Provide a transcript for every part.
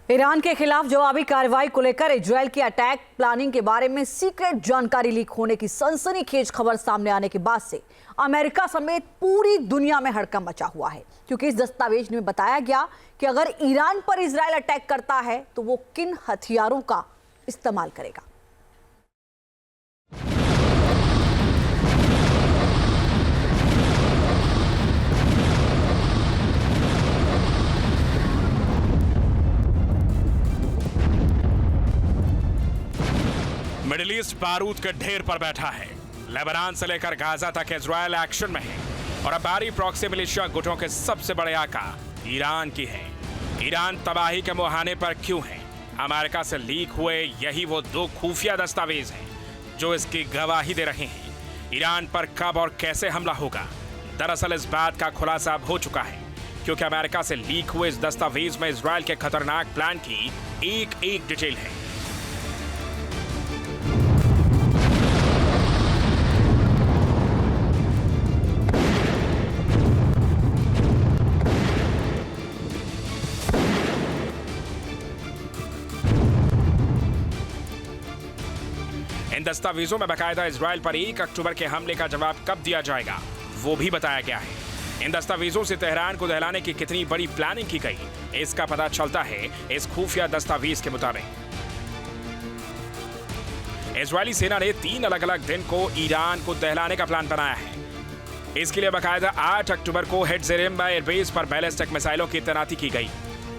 Iran के खिलाफ जवाबी कार्रवाई को लेकर इजरायल की अटैक प्लानिंग के बारे में सीक्रेट जानकारी लीक होने की सनसनीखेज खबर सामने आने के बाद से अमेरिका समेत पूरी दुनिया में हड़कंप मचा हुआ है, क्योंकि इस दस्तावेज में बताया गया कि अगर ईरान पर इजरायल अटैक करता है तो वो किन हथियारों का इस्तेमाल करेगा। मिडिल ईस्ट बारूद के ढेर पर बैठा है। लेबनान से लेकर गाजा तक इजरायल एक्शन में है और अब बारी प्रॉक्सी मिलिशिया गुटों के सबसे बड़े आका ईरान की है। ईरान तबाही के मुहाने पर क्यों है? अमेरिका से लीक हुए यही वो दो खुफिया दस्तावेज हैं जो इसकी गवाही दे रहे हैं। ईरान पर कब और कैसे हमला होगा? दरअसल इस बात का खुलासा अब हो चुका है, क्योंकि अमेरिका से लीक हुए इस दस्तावेज में इजरायल के खतरनाक प्लान की एक एक डिटेल है। इन दस्तावेजों में बकायदा इजरायल पर 1 अक्टूबर के हमले का जवाब कब दिया जाएगा वो भी बताया गया है। इन दस्तावेजों से तेहरान को दहलाने की कितनी बड़ी प्लानिंग की गई, इसका पता चलता है इस खुफिया दस्तावेज के मुताबिक। इजरायली सेना ने 3 अलग अलग दिन को ईरान को दहलाने का प्लान बनाया है। इसके लिए बकायदा 8 अक्टूबर को हेट्ज़ेरिम एयरबेस पर बैलिस्टिक मिसाइलों की तैनाती की गई।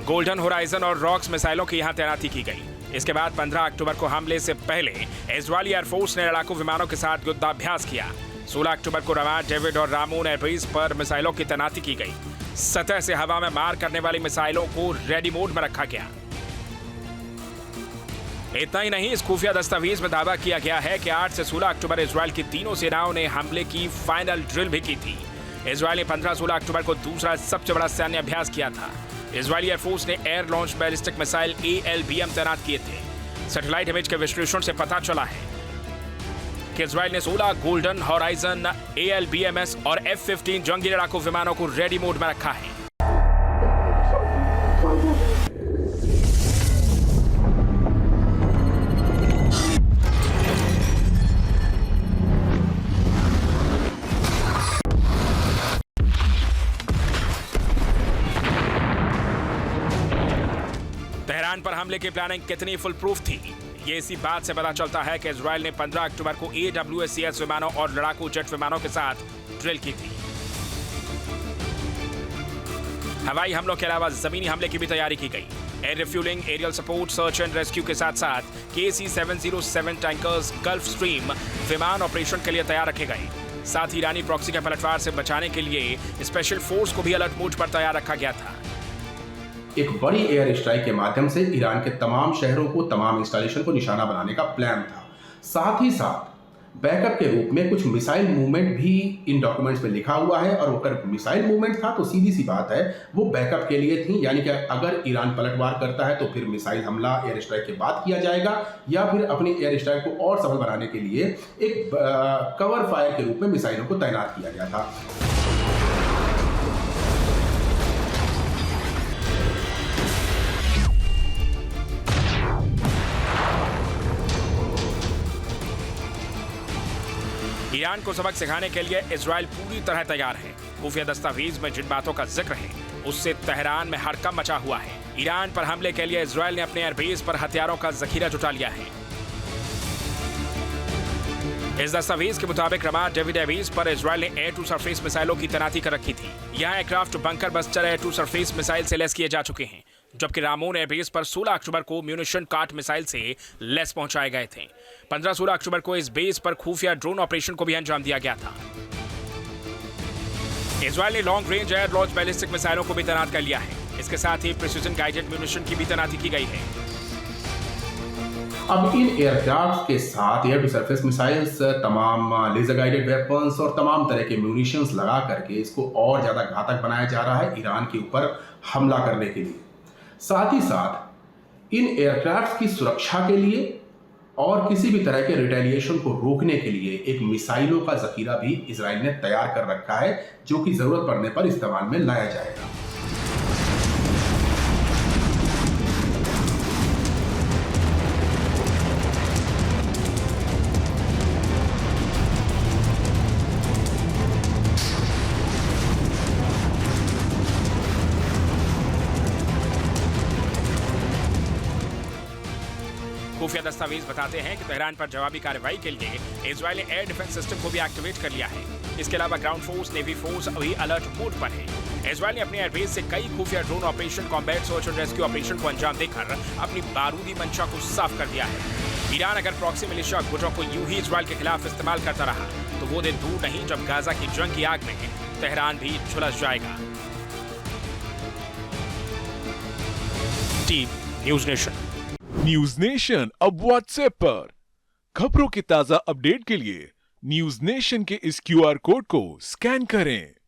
गोल्डन होराइजन और रॉक्स मिसाइलों की यहां तैनाती की गई। इसके बाद 15 अक्टूबर को हमले से पहले इजरायली एयरफोर्स ने लड़ाकू विमानों के साथ युद्धाभ्यास किया। 16 अक्टूबर को रमात डेविड और रामून एयरबेस पर मिसाइलों की तैनाती की गई। सतह से हवा में मार करने वाली मिसाइलों को रेडी मोड में रखा गया। इतना ही नहीं, इस खुफिया दस्तावेज में दावा किया गया है कि 8 से 16 अक्टूबर इजरायल की तीनों सेनाओं ने हमले की फाइनल ड्रिल भी की थी। इजरायल ने 15-16 अक्टूबर को दूसरा सबसे बड़ा सैन्य अभ्यास किया था। इजरायली एयरफोर्स ने air launch ballistic missile ALBM तैनात किए थे। सैटेलाइट इमेज के विश्लेषण से पता चला है कि इजरायल ने 16 गोल्डन होराइजन ALBMS और F-15 जंगी लड़ाकू विमानों को रेडी मोड में रखा है। तेहरान पर हमले की प्लानिंग कितनी फुल प्रूफ थी, ये इसी बात से पता चलता है कि इजरायल ने 15 अक्टूबर को AWACS विमानों और लड़ाकू जेट विमानों के साथ ड्रिल की थी। हवाई हमलों के अलावा जमीनी हमले की भी तैयारी की गई। Air refuelling, aerial support, search and rescue के साथ साथ KC-707 टैंकर्स गल्फ स्ट्रीम विमान ऑपरेशन के लिए तैयार रखे गए। साथ ही ईरानी प्रॉक्सी के पलटवार से बचाने के लिए स्पेशल फोर्स को भी अलर्ट मोड पर तैयार रखा गया था। एक बड़ी एयर स्ट्राइक के माध्यम से ईरान के तमाम शहरों को, तमाम इंस्टॉलेशन को निशाना बनाने का प्लान था। साथ ही साथ बैकअप के रूप में कुछ मिसाइल मूवमेंट भी इन डॉक्यूमेंट्स में लिखा हुआ है, और अगर मिसाइल मूवमेंट था तो सीधी सी बात है वो बैकअप के लिए थी, यानी कि अगर ईरान पलटवार करता है तो फिर मिसाइल हमला एयर स्ट्राइक के बाद किया जाएगा, या फिर अपनी एयर स्ट्राइक को और सफल बनाने के लिए एक कवर फायर के रूप में मिसाइलों को तैनात किया गया था। ईरान को सबक सिखाने के लिए इजरायल पूरी तरह तैयार है। खुफिया दस्तावेज में जिन बातों का जिक्र है उससे तेहरान में हड़कंप मचा हुआ है। ईरान पर हमले के लिए इजरायल ने अपने एयरबेस पर हथियारों का जखीरा जुटा लिया है। इस दस्तावेज के मुताबिक रमात डेविड एयरबेस पर इजरायल ने एयर टू सरफेस मिसाइलों की तैनाती कर रखी थी। यहाँ aircraft bunker buster air to surface missile से लैस किए जा चुके हैं, जबकि रामोन एयरबेस पर 16 अक्टूबर को म्यूनिशन कार्ट मिसाइल से लैस पहुंचाए गए थे। 15-16 अक्टूबर को इस बेस पर खुफिया ड्रोन ऑपरेशन को भी अंजाम दिया गया था। इजरायल ने long range air launch ballistic मिसाइलों को भी तैनात कर लिया है। इसके साथ ही प्रिसीजन गाइडेड म्यूनिशन की भी तैनाती की गई है। अब इन एयरक्राफ्ट के साथ एयर टू सरफेस मिसाइल्स, तमाम लेजर गाइडेड वेपन्स और तमाम तरह के म्यूनिशंस लगा करके इसको और ज्यादा घातक बनाया जा रहा है ईरान के ऊपर हमला करने के लिए। साथ ही साथ इन एयरक्राफ्ट की सुरक्षा के लिए और किसी भी तरह के रिटेलिएशन को रोकने के लिए एक मिसाइलों का जखीरा भी इजराइल ने तैयार कर रखा है, जो कि जरूरत पड़ने पर इस्तेमाल में लाया जाएगा। खुफिया दस्तावेज बताते हैं कि तेहरान पर जवाबी कार्रवाई के लिए इजरायली एयर डिफेंस सिस्टम को भी एक्टिवेट कर लिया है। इसके अलावा ग्राउंड फोर्स, नेवी फोर्स अभी अलर्ट मोड पर है। इजरायल ने अपने एयरबेस से कई खुफिया ड्रोन ऑपरेशन, कॉम्बैट सर्च और रेस्क्यू ऑपरेशन को अंजाम देकर अपनी बारूदी मंशा को साफ कर दिया है। ईरान अगर प्रॉक्सी मिलिशिया गुटों को यूं ही इजरायल के खिलाफ इस्तेमाल करता रहा तो वो दिन दूर नहीं जब गाजा की जंग की आग में तेहरान भी झुलस जाएगा। Team news nation. News nation अब व्हाट्सएप पर खबरों के ताजा अपडेट के लिए न्यूज नेशन के इस QR कोड को स्कैन करें।